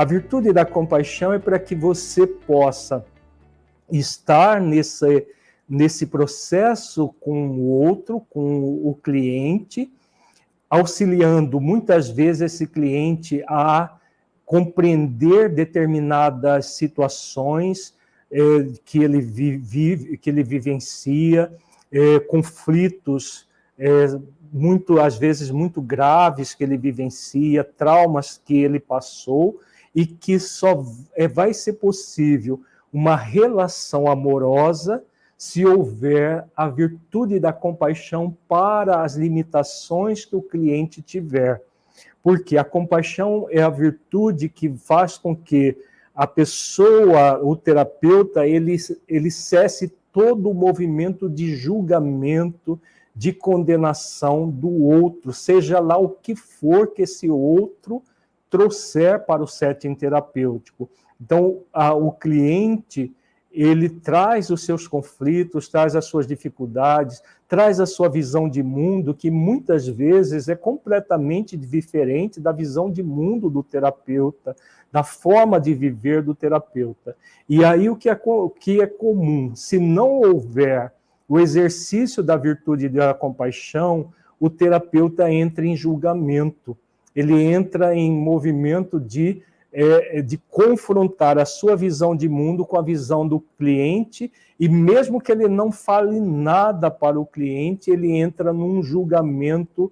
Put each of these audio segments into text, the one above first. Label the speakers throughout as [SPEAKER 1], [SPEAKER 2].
[SPEAKER 1] A virtude da compaixão é para que você possa estar nesse processo com o outro, com o cliente, auxiliando muitas vezes esse cliente a compreender determinadas situações que ele vive, que ele vivencia, conflitos às vezes muito graves que ele vivencia, traumas que ele passou, e que só vai ser possível uma relação amorosa se houver a virtude da compaixão para as limitações que o cliente tiver. Porque a compaixão é a virtude que faz com que a pessoa, o terapeuta, ele cesse todo o movimento de julgamento, de condenação do outro, seja lá o que for que esse outro trouxer para o setting terapêutico. Então, o cliente, ele traz os seus conflitos, traz as suas dificuldades, traz a sua visão de mundo, que muitas vezes é completamente diferente da visão de mundo do terapeuta, da forma de viver do terapeuta. E aí o que é comum, se não houver o exercício da virtude da compaixão, o terapeuta entra em julgamento, ele entra em movimento de confrontar a sua visão de mundo com a visão do cliente, e mesmo que ele não fale nada para o cliente, ele entra num julgamento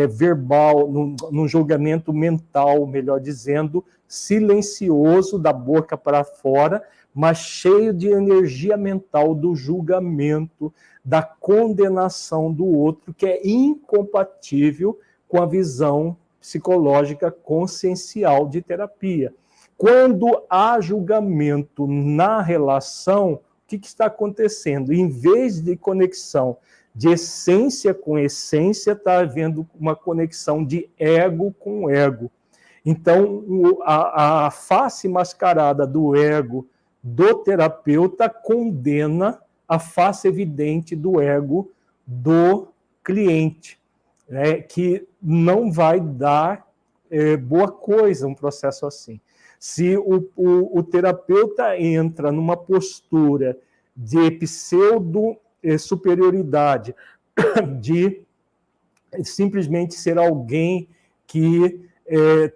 [SPEAKER 1] verbal, num julgamento mental, melhor dizendo, silencioso, da boca para fora, mas cheio de energia mental do julgamento, da condenação do outro, que é incompatível com a visão psicológica consciencial de terapia. Quando há julgamento na relação, o que está acontecendo? Em vez de conexão de essência com essência, está havendo uma conexão de ego com ego. Então, a face mascarada do ego do terapeuta condena a face evidente do ego do cliente, né, que não vai dar boa coisa um processo assim. Se o terapeuta entra numa postura de pseudo-superioridade, de simplesmente ser alguém que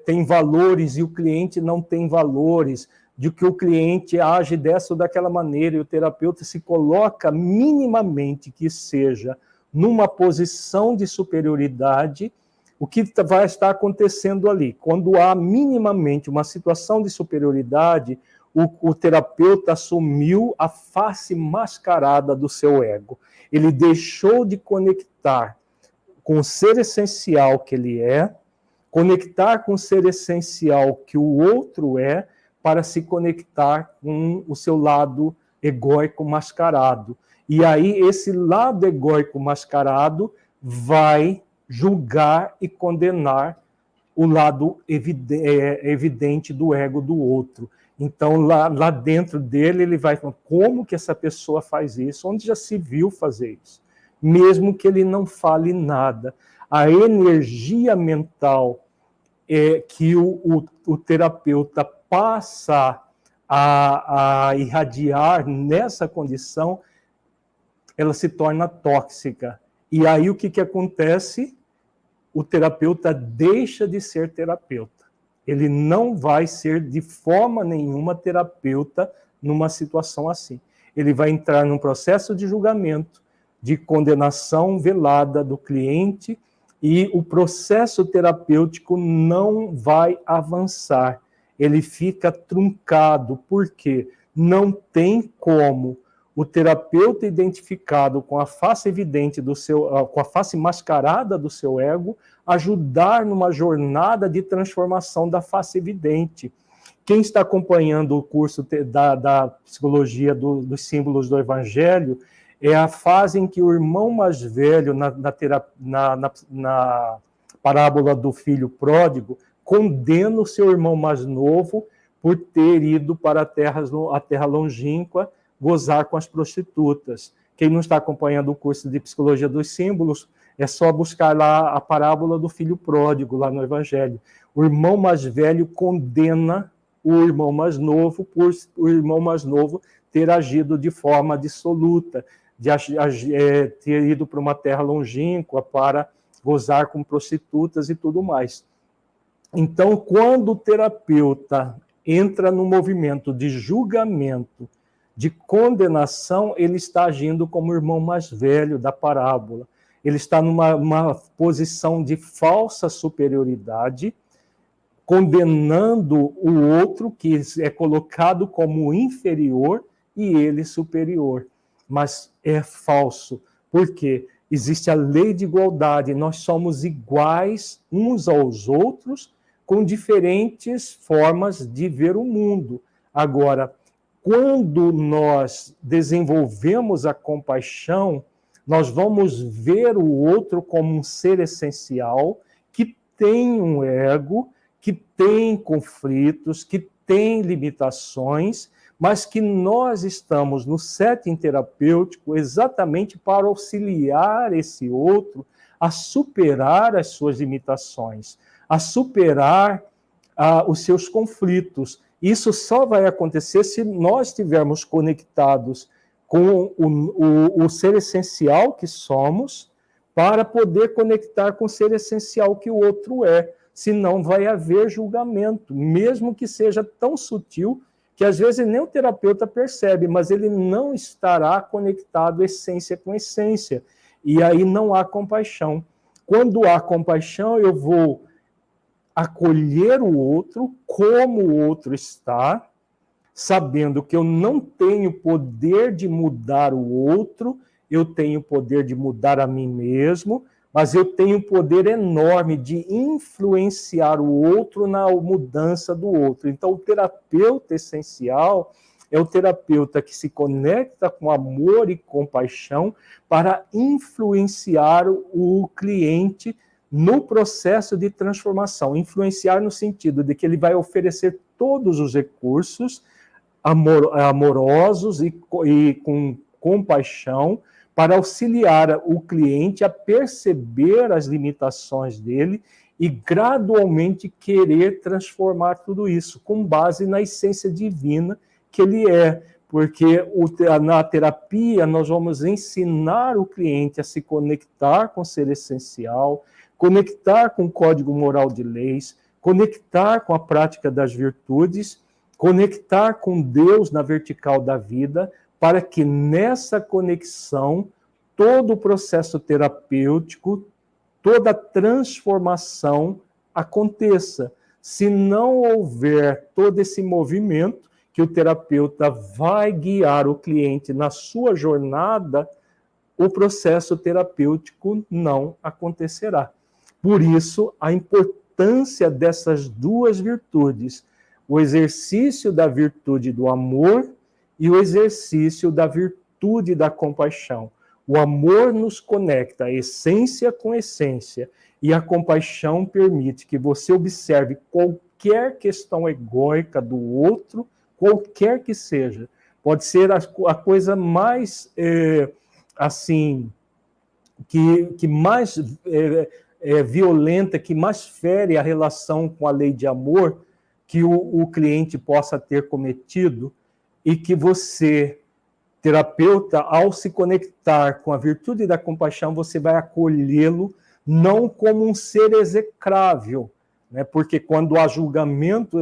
[SPEAKER 1] tem valores e o cliente não tem valores, de que o cliente age dessa ou daquela maneira, e o terapeuta se coloca minimamente que seja numa posição de superioridade, o que vai estar acontecendo ali? Quando há minimamente uma situação de superioridade, o terapeuta assumiu a face mascarada do seu ego. Ele deixou de conectar com o ser essencial que ele é, conectar com o ser essencial que o outro é, para se conectar com o seu lado egóico mascarado. E aí esse lado egóico mascarado vai julgar e condenar o lado evidente do ego do outro. Então, lá dentro dele, ele vai falar, como que essa pessoa faz isso? Onde já se viu fazer isso? Mesmo que ele não fale nada. A energia mental que o terapeuta passa a irradiar nessa condição, ela se torna tóxica. E aí o que acontece? O terapeuta deixa de ser terapeuta. Ele não vai ser de forma nenhuma terapeuta numa situação assim. Ele vai entrar num processo de julgamento, de condenação velada do cliente, e o processo terapêutico não vai avançar. Ele fica truncado, porque não tem como o terapeuta identificado com a face evidente com a face mascarada do seu ego, ajudar numa jornada de transformação da face evidente. Quem está acompanhando o curso da psicologia dos símbolos do Evangelho, é a fase em que o irmão mais velho, na parábola do filho pródigo, condena o seu irmão mais novo por ter ido para a terra longínqua gozar com as prostitutas. Quem não está acompanhando o curso de psicologia dos símbolos, é só buscar lá a parábola do filho pródigo, lá no Evangelho. O irmão mais velho condena o irmão mais novo, por o irmão mais novo ter agido de forma dissoluta, ter ido para uma terra longínqua para gozar com prostitutas e tudo mais. Então, quando o terapeuta entra no movimento de julgamento, de condenação, ele está agindo como o irmão mais velho da parábola. Ele está numa posição de falsa superioridade, condenando o outro, que é colocado como inferior, e ele superior. Mas é falso. Por quê? Existe a lei de igualdade. Nós somos iguais uns aos outros, com diferentes formas de ver o mundo. Agora, quando nós desenvolvemos a compaixão, nós vamos ver o outro como um ser essencial, que tem um ego, que tem conflitos, que tem limitações, mas que nós estamos no setting terapêutico exatamente para auxiliar esse outro a superar as suas limitações, a superar os seus conflitos. Isso só vai acontecer se nós estivermos conectados com o ser essencial que somos, para poder conectar com o ser essencial que o outro é. Senão vai haver julgamento, mesmo que seja tão sutil, que às vezes nem o terapeuta percebe, mas ele não estará conectado essência com essência. E aí não há compaixão. Quando há compaixão, eu vou acolher o outro como o outro está, sabendo que eu não tenho poder de mudar o outro, eu tenho poder de mudar a mim mesmo, mas eu tenho poder enorme de influenciar o outro na mudança do outro. Então, o terapeuta essencial é o terapeuta que se conecta com amor e compaixão para influenciar o cliente no processo de transformação. Influenciar no sentido de que ele vai oferecer todos os recursos amorosos e com compaixão para auxiliar o cliente a perceber as limitações dele e gradualmente querer transformar tudo isso, com base na essência divina que ele é. Porque na terapia nós vamos ensinar o cliente a se conectar com o ser essencial, conectar com o código moral de leis, conectar com a prática das virtudes, conectar com Deus na vertical da vida, para que nessa conexão todo o processo terapêutico, toda a transformação aconteça. Se não houver todo esse movimento, que o terapeuta vai guiar o cliente na sua jornada, o processo terapêutico não acontecerá. Por isso, a importância dessas duas virtudes, o exercício da virtude do amor e o exercício da virtude da compaixão. O amor nos conecta a essência com essência, e a compaixão permite que você observe qualquer questão egóica do outro, qualquer que seja. Pode ser a coisa mais, assim, que mais violenta, que mais fere a relação com a lei de amor que o cliente possa ter cometido, e que você, terapeuta, ao se conectar com a virtude da compaixão, você vai acolhê-lo não como um ser execrável, né? Porque quando há julgamento,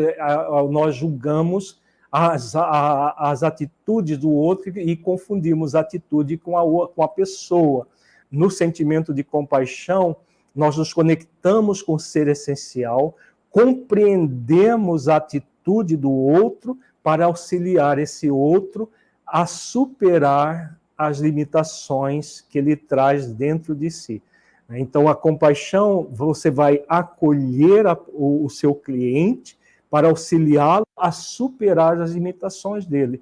[SPEAKER 1] nós julgamos as atitudes do outro e confundimos a atitude com a pessoa. No sentimento de compaixão, nós nos conectamos com o ser essencial, compreendemos a atitude do outro para auxiliar esse outro a superar as limitações que ele traz dentro de si. Então, a compaixão, você vai acolher o seu cliente para auxiliá-lo a superar as limitações dele.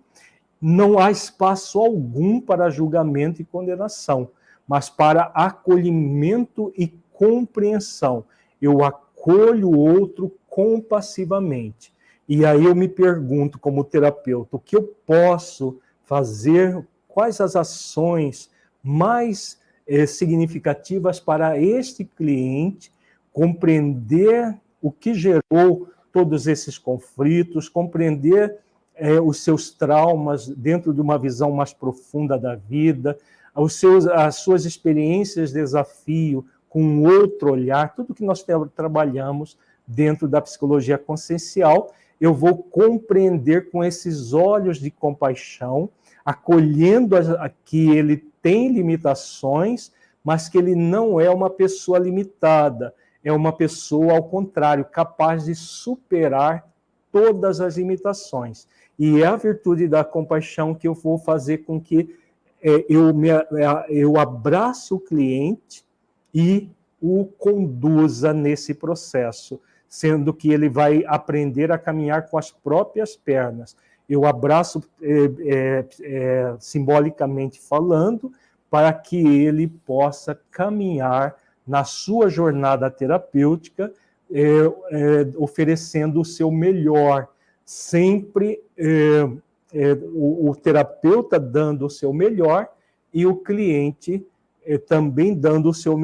[SPEAKER 1] Não há espaço algum para julgamento e condenação, mas para acolhimento e compreensão. Eu acolho o outro compassivamente. E aí eu me pergunto, como terapeuta, o que eu posso fazer, quais as ações mais significativas para este cliente compreender o que gerou todos esses conflitos, compreender os seus traumas dentro de uma visão mais profunda da vida, as suas experiências de desafio com um outro olhar, tudo que nós trabalhamos dentro da psicologia consciencial, eu vou compreender com esses olhos de compaixão, acolhendo que ele tem limitações, mas que ele não é uma pessoa limitada, é uma pessoa, ao contrário, capaz de superar todas as limitações. E é a virtude da compaixão que eu vou fazer com que eu abrace o cliente e o conduza nesse processo, sendo que ele vai aprender a caminhar com as próprias pernas. Eu abraço simbolicamente falando, para que ele possa caminhar na sua jornada terapêutica, oferecendo o seu melhor, sempre o terapeuta dando o seu melhor e o cliente também dando o seu melhor.